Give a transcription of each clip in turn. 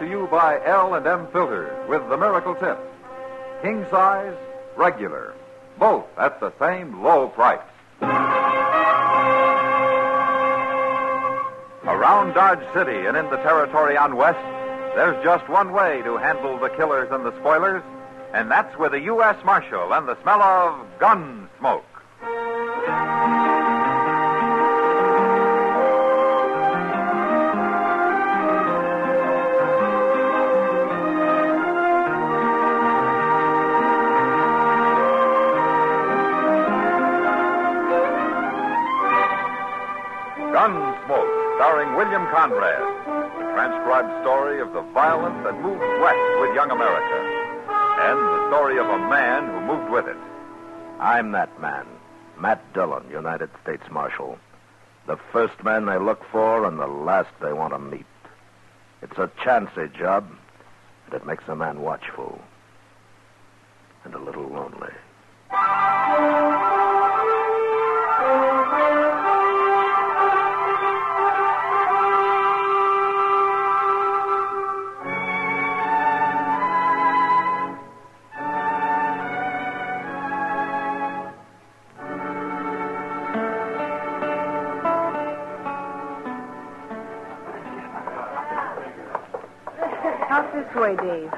to you by L&M Filters with the miracle tip. King size, regular, both at the same low price. Around Dodge City and in the territory on West, there's just one way to handle the killers and the spoilers, and that's with a U.S. Marshal and the smell of Gunsmoke. Gunsmoke, starring William Conrad, the transcribed story of the violence that moved west with young America, and the story of a man who moved with it. I'm that man, Matt Dillon, United States Marshal. The first man they look for and the last they want to meet. It's a chancy job, and it makes a man watchful and a little lonely. Out this way, Dave.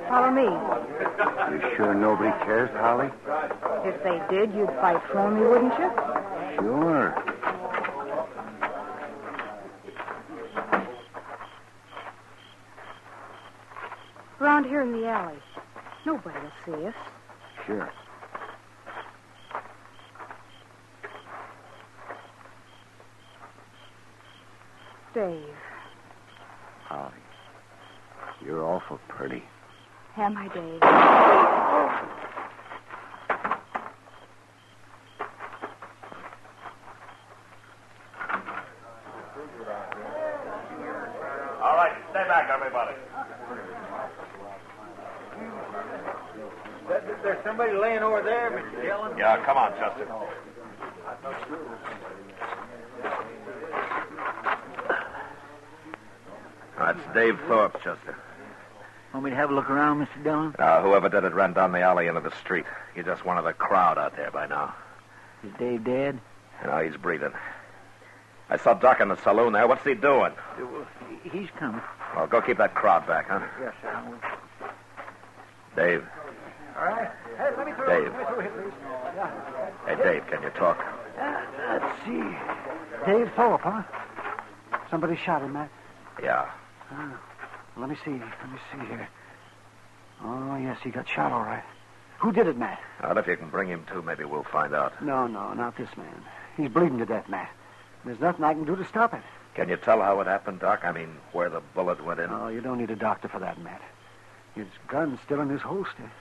Follow me. You sure nobody cares, Holly? If they did, you'd fight for me, wouldn't you? Sure. Around here in the alley. Nobody will see us. Sure. Dave. Holly, you're awful pretty. Am I, Dave? All right, stay back, everybody. There's somebody laying over there, Mr. Dillon. Yeah, come on, Chester. That's Dave Thorpe, Chester. Want me to have a look around, Mr. Dillon? Whoever did it ran down the alley into the street. He's just one of the crowd out there by now. Is Dave dead? He's breathing. I saw Doc in the saloon there. What's he doing? He's coming. Well, go keep that crowd back, huh? Yes, sir. I will. Dave. All right. Hey, let me through. Dave. Let me through here, please. Yeah. Hey, Dave, can you talk? Let's see. Dave Thorpe, huh? Somebody shot him, Matt. Yeah. Let me see here. Oh, yes, he got shot all right. Who did it, Matt? Well, if you can bring him to, maybe we'll find out. No, not this man. He's bleeding to death, Matt. There's nothing I can do to stop it. Can you tell how it happened, Doc? I mean, where the bullet went in? Oh, you don't need a doctor for that, Matt. His gun's still in his holster.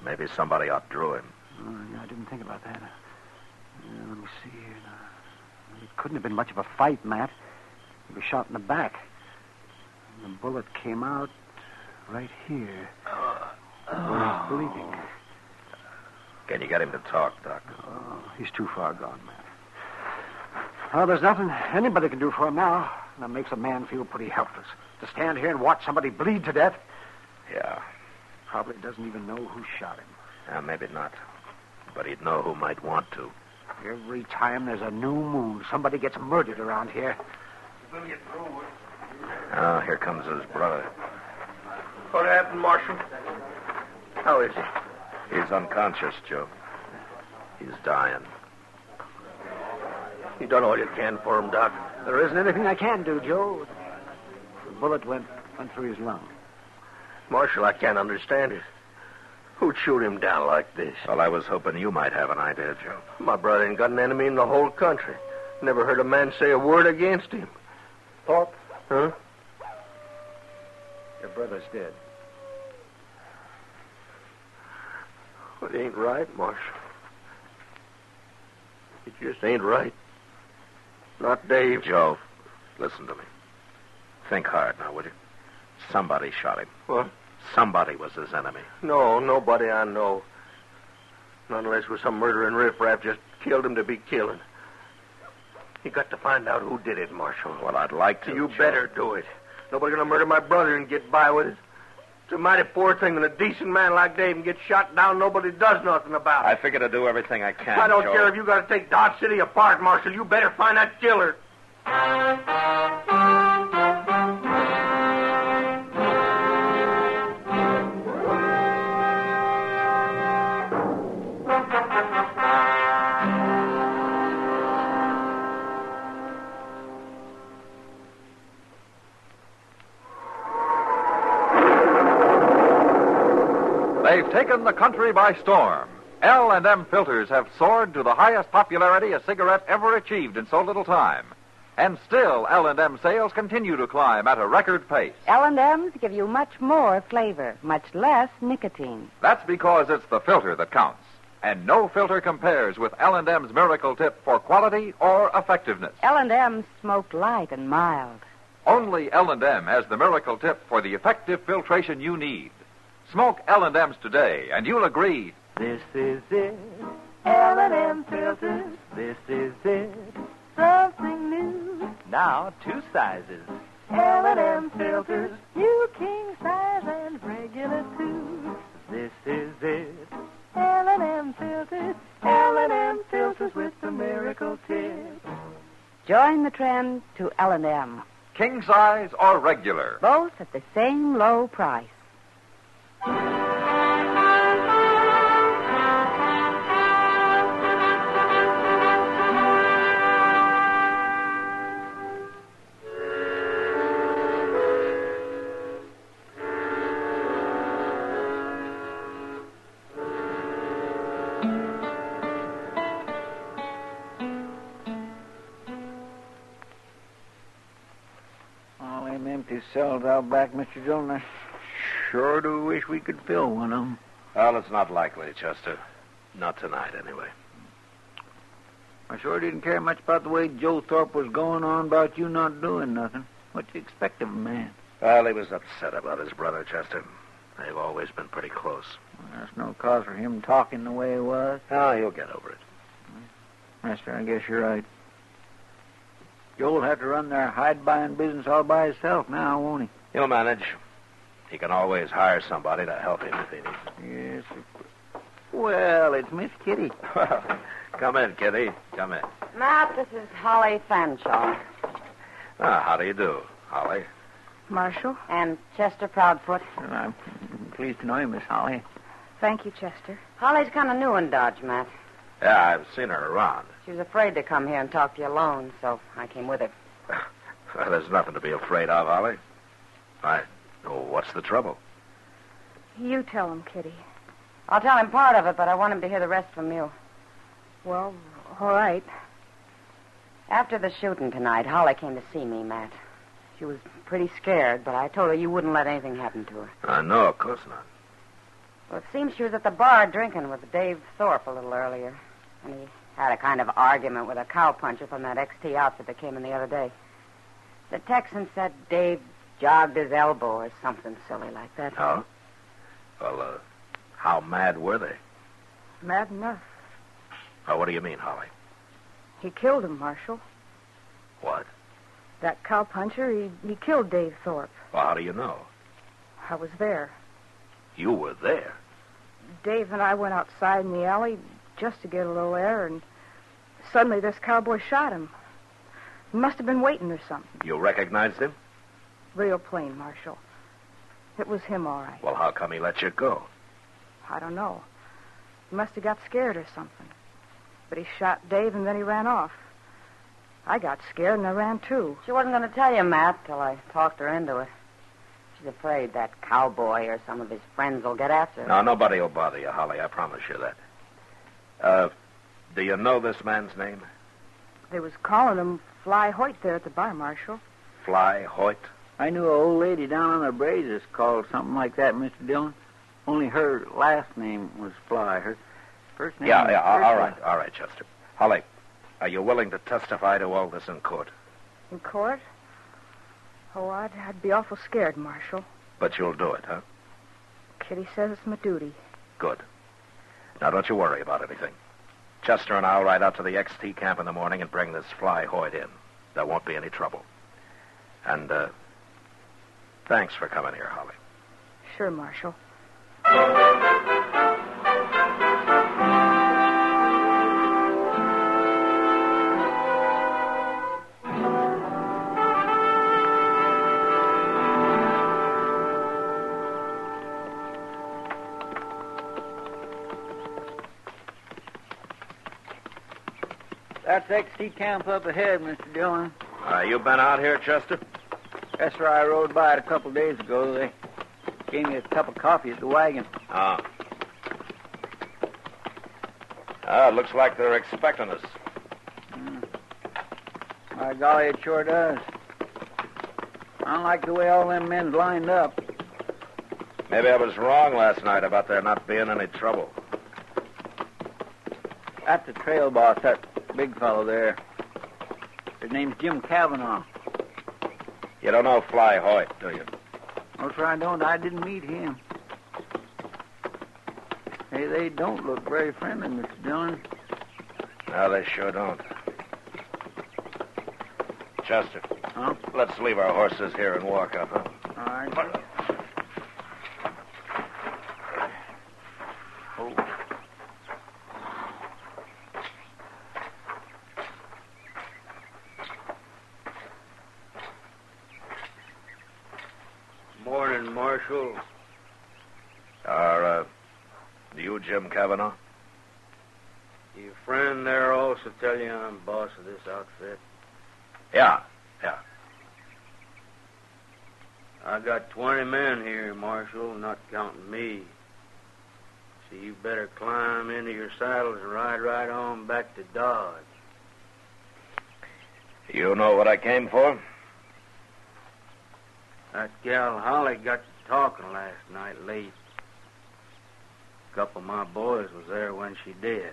Maybe somebody outdrew him. Oh, yeah, I didn't think about that. Let me see here now. It couldn't have been much of a fight, Matt. He was shot in the back. And the bullet came out right here. Where he's bleeding. Can you get him to talk, Doc? Oh, he's too far gone, Matt. Well, there's nothing anybody can do for him now. And that makes a man feel pretty helpless. To stand here and watch somebody bleed to death. Yeah. Probably doesn't even know who shot him. Maybe not. But he'd know who might want to. Every time there's a new moon, somebody gets murdered around here. Here comes his brother. What happened, Marshal? How is he? He's unconscious, Joe. He's dying. You done all you can for him, Doc. There isn't anything I can do, Joe. The bullet went through his lung. Marshal, I can't understand it. Who'd shoot him down like this? Well, I was hoping you might have an idea, Joe. My brother ain't got an enemy in the whole country. Never heard a man say a word against him. Thorpe? Huh? Your brother's dead. Well, it ain't right, Marshal. It just ain't right. Not Dave. Joe, listen to me. Think hard now, would you? Somebody shot him. What? Somebody was his enemy. No, nobody I know. Not unless it was some murdering riffraff just killed him to be killing. You got to find out who did it, Marshal. Well, I'd like to. You Joe. better do it. Nobody gonna murder my brother and get by with it. It's a mighty poor thing when a decent man like Dave gets shot down, nobody does nothing about it. I figure to do everything I can, I don't Joe. care if you got to take Dodge City apart, Marshal. You better find that killer. They've taken the country by storm. L&M filters have soared to the highest popularity a cigarette ever achieved in so little time. And still, L&M sales continue to climb at a record pace. L&M's give you much more flavor, much less nicotine. That's because it's the filter that counts. And no filter compares with L&M's Miracle Tip for quality or effectiveness. L&M's smoke light and mild. Only L&M has the Miracle Tip for the effective filtration you need. Smoke L&M's today, and you'll agree. This is it. L&M filters. This is it. Something new. Now 2 sizes. L&M filters. New king size and regular too. This is it. L&M filters. L&M filters with the Miracle Tip. Join the trend to L&M. King size or regular. Both at the same low price. All them empty cells out back, Mr. Dillon, I sure do wish we could fill one of them. Well, it's not likely, Chester. Not tonight, anyway. I sure didn't care much about the way Joe Thorpe was going on about you not doing nothing. What do you expect of a man? Well, he was upset about his brother, Chester. They've always been pretty close. Well, there's no cause for him talking the way he was. Oh, he'll get over it. Mister, I guess you're right. Joe'll have to run their hide-buying business all by himself now, won't he? He'll manage. He can always hire somebody to help him if he needs it. Yes. Well, it's Miss Kitty. Come in, Kitty. Come in. Matt, this is Holly Fanshawe. How do you do, Holly? Marshal? And Chester Proudfoot. Well, I'm pleased to know you, Miss Holly. Thank you, Chester. Holly's kind of new in Dodge, Matt. Yeah, I've seen her around. She was afraid to come here and talk to you alone, so I came with her. Well, there's nothing to be afraid of, Holly. What's the trouble? You tell him, Kitty. I'll tell him part of it, but I want him to hear the rest from you. Well, all right. After the shooting tonight, Holly came to see me, Matt. She was pretty scared, but I told her you wouldn't let anything happen to her. No, of course not. Well, it seems she was at the bar drinking with Dave Thorpe a little earlier. And he had a kind of argument with a cowpuncher from that XT outfit that came in the other day. The Texan said Dave jogged his elbow or something silly like that. Oh? Well, how mad were they? Mad enough. Oh, what do you mean, Holly? He killed him, Marshal. What? That cowpuncher, he killed Dave Thorpe. Well, how do you know? I was there. You were there? Dave and I went outside in the alley just to get a little air, and suddenly this cowboy shot him. He must have been waiting or something. You recognized him? Real plain, Marshal. It was him, all right. Well, how come he let you go? I don't know. He must have got scared or something. But he shot Dave, and then he ran off. I got scared, and I ran, too. She wasn't going to tell you, Matt, till I talked her into it. She's afraid that cowboy or some of his friends will get after her. No, nobody will bother you, Holly. I promise you that. Do you know this man's name? They was calling him Fly Hoyt there at the bar, Marshal. Fly Hoyt? I knew an old lady down on the Brazos called something like that, Mr. Dillon. Only her last name was Fly. Her first name Yeah, was all right, Chester. Holly, are you willing to testify to all this in court? In court? Oh, I'd be awful scared, Marshal. But you'll do it, huh? Kitty says it's my duty. Good. Now, don't you worry about anything. Chester and I'll ride out to the XT camp in the morning and bring this Fly Hoyt in. There won't be any trouble. And, Thanks for coming here, Holly. Sure, Marshal. That's XT camp up ahead, Mr. Dillon. You been out here, Chester? That's where I rode by it a couple of days ago. They gave me a cup of coffee at the wagon. It looks like they're expecting us. By golly, it sure does. I don't like the way all them men's lined up. Maybe I was wrong last night about there not being any trouble. That's the trail boss, that big fellow there. His name's Jim Cavanaugh. You don't know Fly Hoyt, do you? No, sir, I don't. I didn't meet him. Hey, they don't look very friendly, Mr. Dillon. No, they sure don't. Chester. Huh? Let's leave our horses here and walk up, huh? All right. Sir. Morning, Marshal. You Jim Cavanaugh? Your friend there also tell you I'm boss of this outfit? Yeah. I got 20 men here, Marshal, not counting me. So you better climb into your saddles and ride right on back to Dodge. You know what I came for? That gal Holly got to talking last night late. A couple of my boys was there when she did.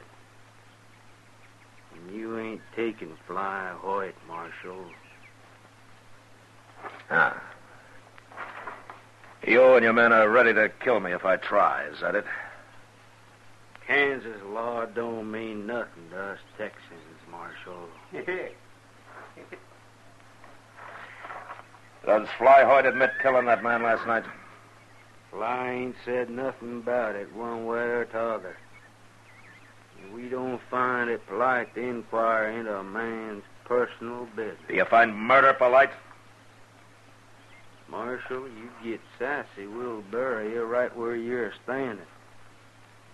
And you ain't taking Fly Hoyt, Marshal. You and your men are ready to kill me if I try, is that it? Kansas law don't mean nothing to us Texans, Marshal. Does Fly Hoyt admit killing that man last night? Fly ain't said nothing about it one way or t'other. We don't find it polite to inquire into a man's personal business. Do you find murder polite? Marshal, you get sassy, we'll bury you right where you're standing.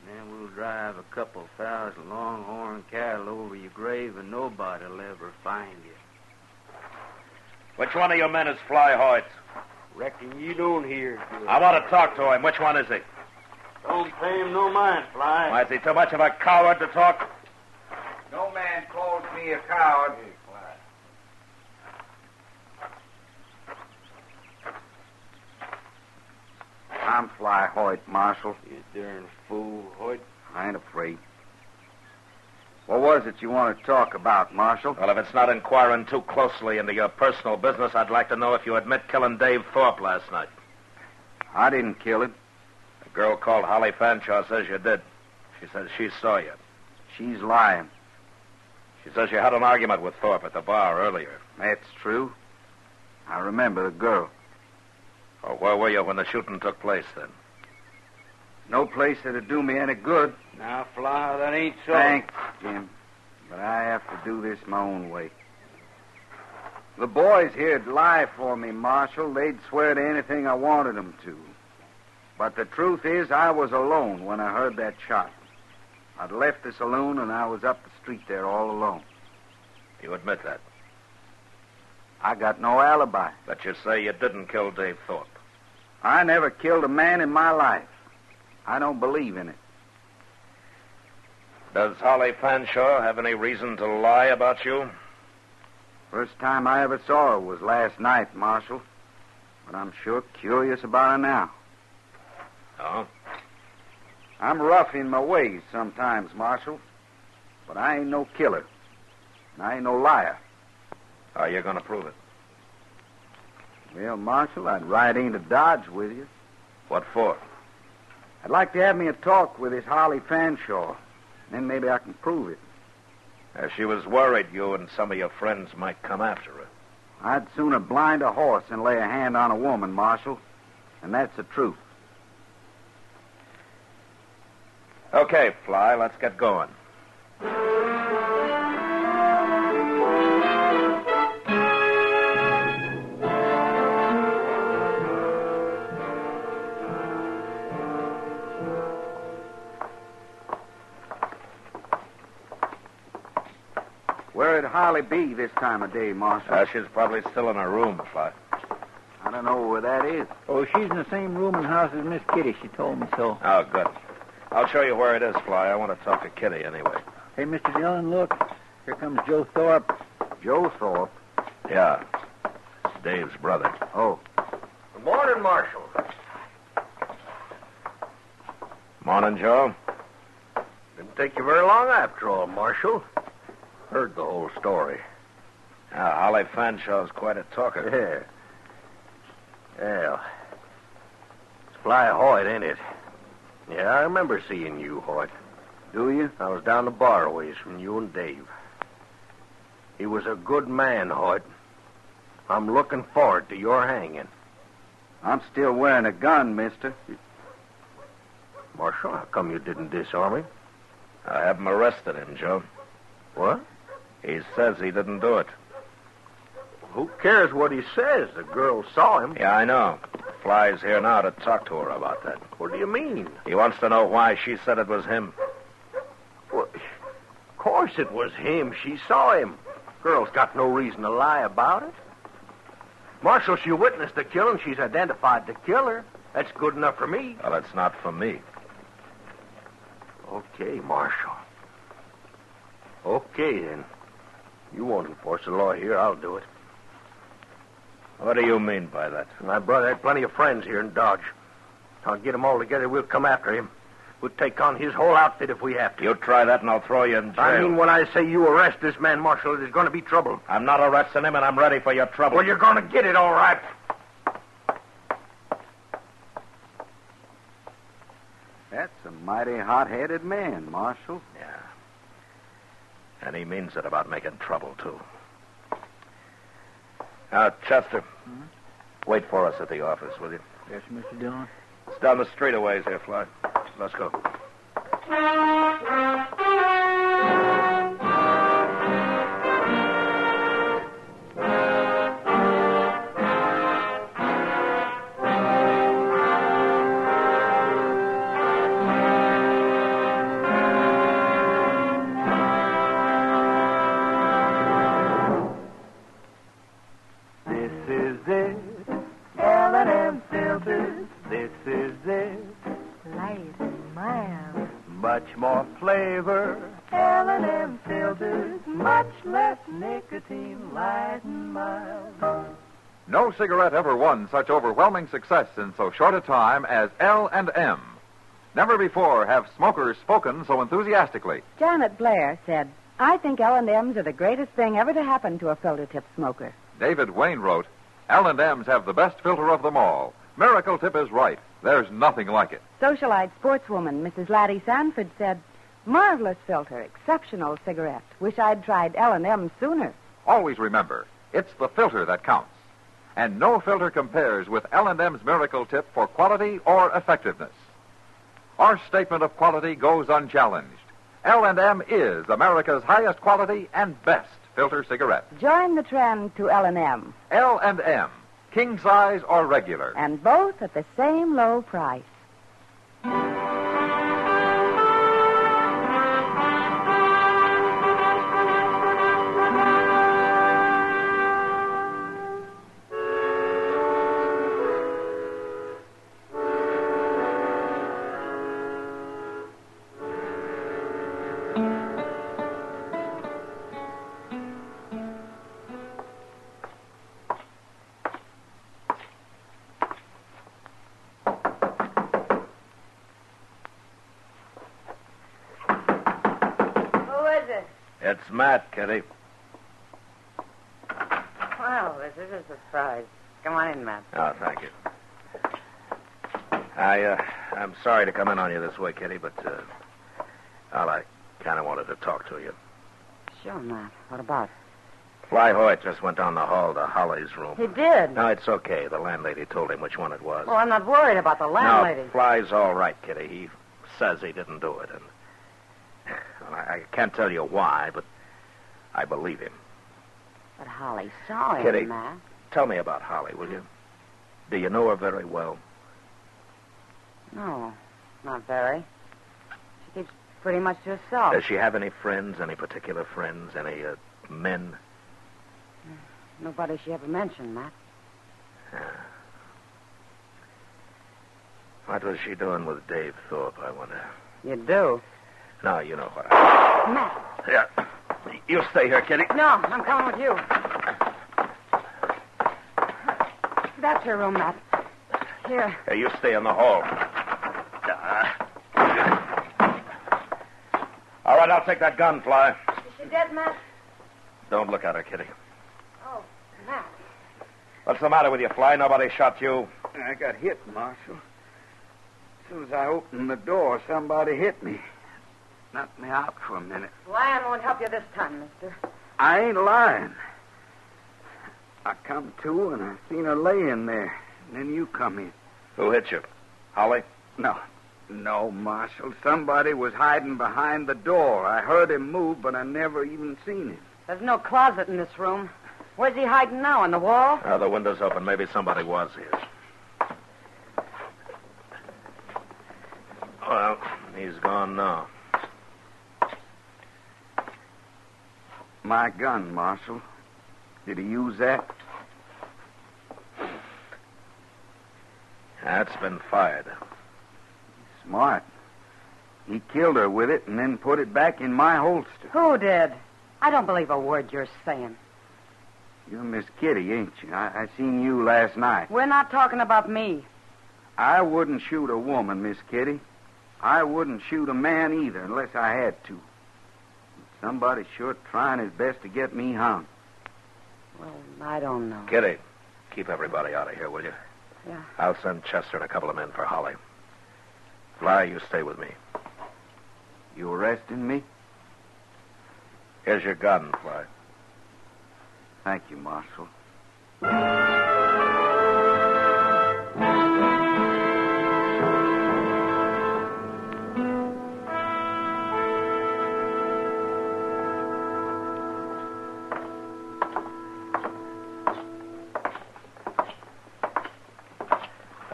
Then we'll drive a couple thousand longhorn cattle over your grave and nobody'll ever find you. Which one of your men is Fly Hoyt? Reckon you don't hear good. I want to talk to him. Which one is he? Don't pay him no mind, Fly. Why, is he too much of a coward to talk? No man calls me a coward. I'm Fly Hoyt, Marshal. You darn fool, Hoyt. I ain't afraid. What was it you want to talk about, Marshal? Well, if it's not inquiring too closely into your personal business, I'd like to know if you admit killing Dave Thorpe last night. I didn't kill him. A girl called Holly Fanshaw says you did. She says she saw you. She's lying. She says you had an argument with Thorpe at the bar earlier. That's true. I remember the girl. Oh, where were you when the shooting took place, then? No place that'd do me any good. Now, Fly, that ain't so. Thanks, Jim. But I have to do this my own way. The boys here'd lie for me, Marshal. They'd swear to anything I wanted them to. But the truth is, I was alone when I heard that shot. I'd left the saloon, and I was up the street there all alone. You admit that? I got no alibi. But you say you didn't kill Dave Thorpe. I never killed a man in my life. I don't believe in it. Does Holly Fanshaw have any reason to lie about you? First time I ever saw her was last night, Marshal. But I'm sure curious about her now. Oh? I'm rough in my ways sometimes, Marshal. But I ain't no killer. And I ain't no liar. How are you going to prove it? Well, Marshal, I'd ride into Dodge with you. What for? I'd like to have me a talk with this Holly Fanshaw. Then maybe I can prove it. She was worried you and some of your friends might come after her. I'd sooner blind a horse than lay a hand on a woman, Marshal. And that's the truth. Okay, Fly, let's get going. Where'd Holly be this time of day, Marshal? She's probably still in her room, Fly. I don't know where that is. Oh, she's in the same room and house as Miss Kitty. She told me so. Oh, good. I'll show you where it is, Fly. I want to talk to Kitty anyway. Hey, Mr. Dillon, look. Here comes Joe Thorpe. Joe Thorpe? Yeah. It's Dave's brother. Oh. Good morning, Marshal. Morning, Joe. Didn't take you very long after all, Marshal. Heard the whole story. Yeah, Holly Fanshaw's quite a talker. Yeah. It's Fly Hoyt, ain't it? Yeah, I remember seeing you, Hoyt. Do you? I was down the bar a ways from you and Dave. He was a good man, Hoyt. I'm looking forward to your hanging. I'm still wearing a gun, mister. Marshal, how come you didn't disarm him? I have him arrested him, Joe. What? He says he didn't do it. Who cares what he says? The girl saw him. Yeah, I know. Fly's here now to talk to her about that. What do you mean? He wants to know why she said it was him. Well, of course it was him. She saw him. Girl's got no reason to lie about it. Marshal, she witnessed the killing. She's identified the killer. That's good enough for me. Well, it's not for me. Okay, Marshal. Okay, then. You won't enforce the law here. I'll do it. What do you mean by that? My brother had plenty of friends here in Dodge. I'll get them all together. We'll come after him. We'll take on his whole outfit if we have to. You try that and I'll throw you in jail. I mean, when I say you arrest this man, Marshal, there's going to be trouble. I'm not arresting him and I'm ready for your trouble. Well, you're going to get it, all right. That's a mighty hot-headed man, Marshal. Yeah. And he means it about making trouble, too. Now, Chester, wait for us at the office, will you? Yes, Mr. Dillon. It's down the street a ways here, Fly. Let's go. Much more flavor, L&M filters, much less nicotine, light and mild. No cigarette ever won such overwhelming success in so short a time as L&M. Never before have smokers spoken so enthusiastically. Janet Blair said, I think L&Ms are the greatest thing ever to happen to a filter-tip smoker. David Wayne wrote, L&Ms have the best filter of them all. Miracle Tip is right. There's nothing like it. Socialite sportswoman Mrs. Laddie Sanford said, marvelous filter, exceptional cigarette. Wish I'd tried L&M sooner. Always remember, it's the filter that counts. And no filter compares with L&M's Miracle Tip for quality or effectiveness. Our statement of quality goes unchallenged. L&M is America's highest quality and best filter cigarette. Join the trend to L&M. L&M, king size or regular. And both at the same low price. It's Matt, Kitty. Well, this is a surprise. Come on in, Matt. Oh, thank you. I'm sorry to come in on you this way, Kitty, but, I kind of wanted to talk to you. Sure, Matt. What about? Fly Hoyt just went down the hall to Holly's room. He did? No, it's okay. The landlady told him which one it was. Well, I'm not worried about the landlady. No, Fly's all right, Kitty. He says he didn't do it. And well, I can't tell you why, but I believe him. But Holly saw him, Kitty, Matt. tell me about Holly, will you? Do you know her very well? No, not very. She keeps pretty much to herself. Does she have any friends, any particular friends, any men? Nobody she ever mentioned, Matt. What was she doing with Dave Thorpe, I wonder? You do? No, you know what I... Matt. Yeah. You stay here, Kitty. No, I'm coming with you. That's your room, Matt. Here. Hey, you stay in the hall. All right, I'll take that gun, Fly. Is she dead, Matt? Don't look at her, Kitty. Oh, Matt. What's the matter with you, Fly? Nobody shot you. I got hit, Marshal. As soon as I opened the door, somebody hit me. Knocked me out for a minute. Lying won't help you this time, mister. I ain't lying. I come to and I seen her laying there. And then you come in. Who hit you? Holly? No, Marshal. Somebody was hiding behind the door. I heard him move, but I never even seen him. There's no closet in this room. Where's he hiding now, on the wall? The window's open. Maybe somebody was here. Well, he's gone now. My gun, Marshal. Did he use that? That's been fired. Smart. He killed her with it and then put it back in my holster. Who did? I don't believe a word you're saying. You're Miss Kitty, ain't you? I seen you last night. We're not talking about me. I wouldn't shoot a woman, Miss Kitty. I wouldn't shoot a man either unless I had to. Somebody's sure trying his best to get me hung. Well, I don't know. Kitty, keep everybody out of here, will you? Yeah. I'll send Chester and a couple of men for Holly. Fly, you stay with me. You arresting me? Here's your gun, Fly. Thank you, Marshal.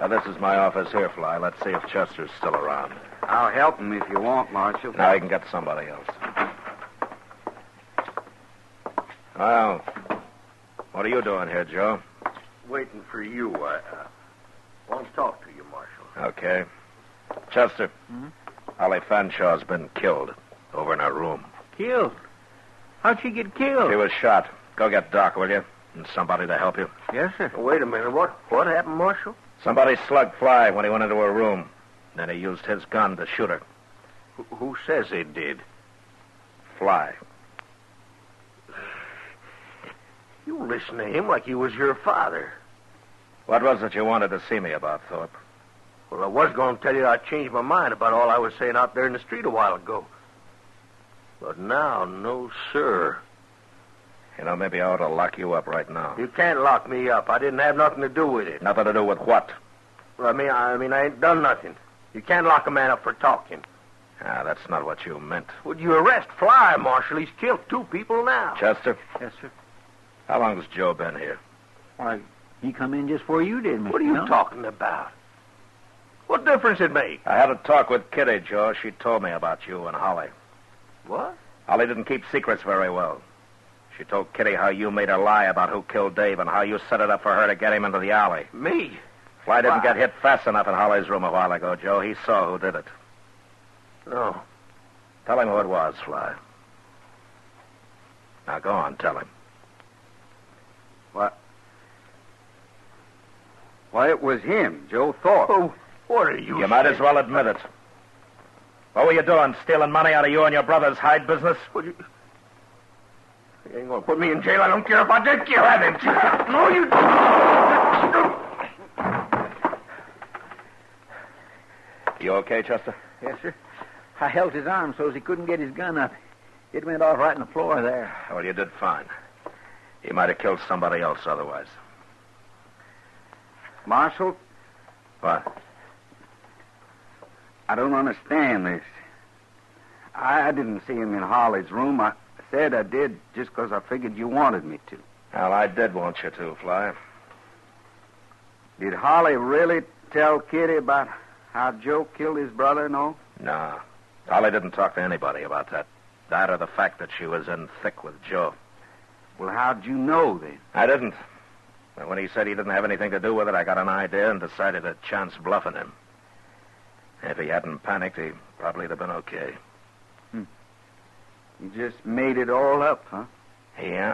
This is my office here, Fly. Let's see if Chester's still around. I'll help him if you want, Marshal. Now you can get somebody else. Well, what are you doing here, Joe? Waiting for you. I want to talk to you, Marshal. Okay. Chester, Holly Fanshaw's been killed over in her room. Killed? How'd she get killed? She was shot. Go get Doc, will you? And somebody to help you. Yes, sir. Wait a minute. What happened, Marshal? Somebody slugged Fly when he went into her room. Then he used his gun to shoot her. Who says he did? Fly. You listen to him like he was your father. What was it you wanted to see me about, Thorpe? Well, I was going to tell you I changed my mind about all I was saying out there in the street a while ago. But now, no, sir. You know, maybe I ought to lock you up right now. You can't lock me up. I didn't have nothing to do with it. Nothing to do with what? Well, I mean, I ain't done nothing. You can't lock a man up for talking. That's not what you meant. Would you arrest Fly, Marshal? He's killed 2 people now. Chester, Yes, sir. how long has Joe been here? Why, he come in just before you did, Mr. What are you Dillon. talking about? What difference it make? I had a talk with Kitty, Joe. She told me about you and Holly. What? Holly didn't keep secrets very well. She told Kitty how you made her lie about who killed Dave and how you set it up for her to get him into the alley. Me? Fly didn't Why? get hit fast enough in Holly's room a while ago, Joe. He saw who did it. No. Tell him who it was, Fly. Now, go on, tell him. What? Why, it was him, Joe Thorpe. Oh, what are you You might as well admit it. What were you doing, stealing money out of you and your brother's hide business? You ain't going to put me in jail. I don't care if I did kill him. No, you You okay, Chester? Yes, sir. I held his arm so he couldn't get his gun up. It went off right on the floor there. Well, you did fine. He might have killed somebody else otherwise. Marshal, What? I don't understand this. I didn't see him in Holly's room. I said I did just because I figured you wanted me to. Well, I did want you to, Fly. Did Holly really tell Kitty about how Joe killed his brother and all? No. Holly didn't talk to anybody about that. That or the fact that she was in thick with Joe. Well, how'd you know then? I didn't. But when he said he didn't have anything to do with it, I got an idea and decided to chance bluffing him. If he hadn't panicked, he probably'd have been okay. You just made it all up, huh? Yeah.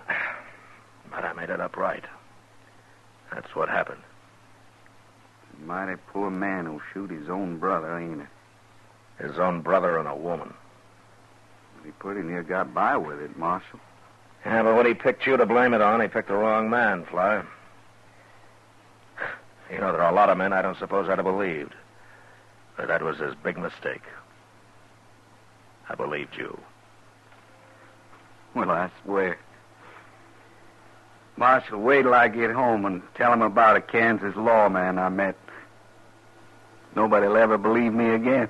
But I made it up right. That's what happened. Mighty poor man who'll shoot his own brother, ain't it? His own brother and a woman. He pretty near got by with it, Marshal. Yeah, but when he picked you to blame it on, he picked the wrong man, Fly. You know, there are a lot of men I don't suppose I'd have believed. But that was his big mistake. I believed you. Well, I swear. Marshal, wait till I get home and tell him about a Kansas lawman I met. Nobody'll ever believe me again.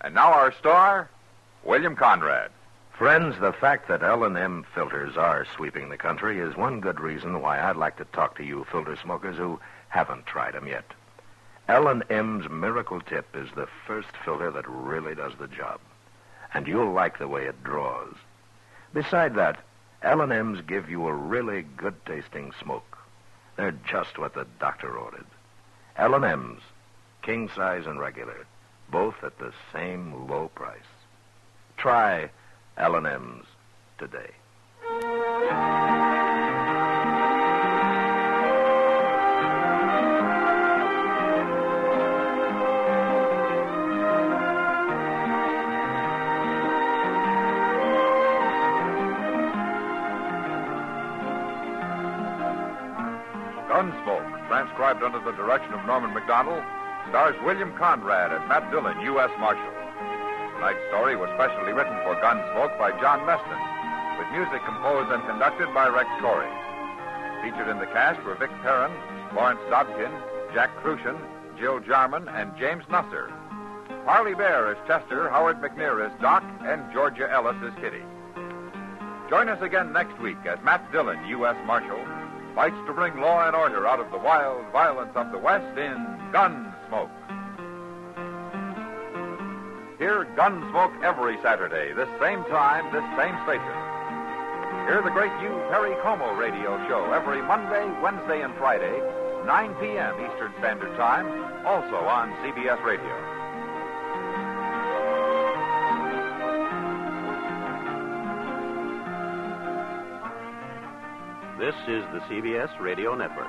And now our star, William Conrad. Friends, the fact that L&M filters are sweeping the country is one good reason why I'd like to talk to you filter smokers who haven't tried them yet. L&M's Miracle Tip is the first filter that really does the job. And you'll like the way it draws. Beside that, L&M's give you a really good-tasting smoke. They're just what the doctor ordered. L&M's, king size and regular, both at the same low price. Try L&M's today. Gunsmoke, transcribed under the direction of Norman MacDonald, stars William Conrad and Matt Dillon, U.S. Marshal. Tonight's story was specially written for Gunsmoke by John Meston, with music composed and conducted by Rex Corey. Featured in the cast were Vic Perrin, Lawrence Dobkin, Jack Crucian, Jill Jarman, and James Nusser. Harley Bear as Chester, Howard McNear as Doc, and Georgia Ellis as Kitty. Join us again next week as Matt Dillon, U.S. Marshal, fights to bring law and order out of the wild violence of the West in Gunsmoke. Hear Gunsmoke every Saturday, this same time, this same station. Hear the great Hugh Perry Como radio show every Monday, Wednesday, and Friday, 9 p.m. Eastern Standard Time, also on CBS Radio. This is the CBS Radio Network.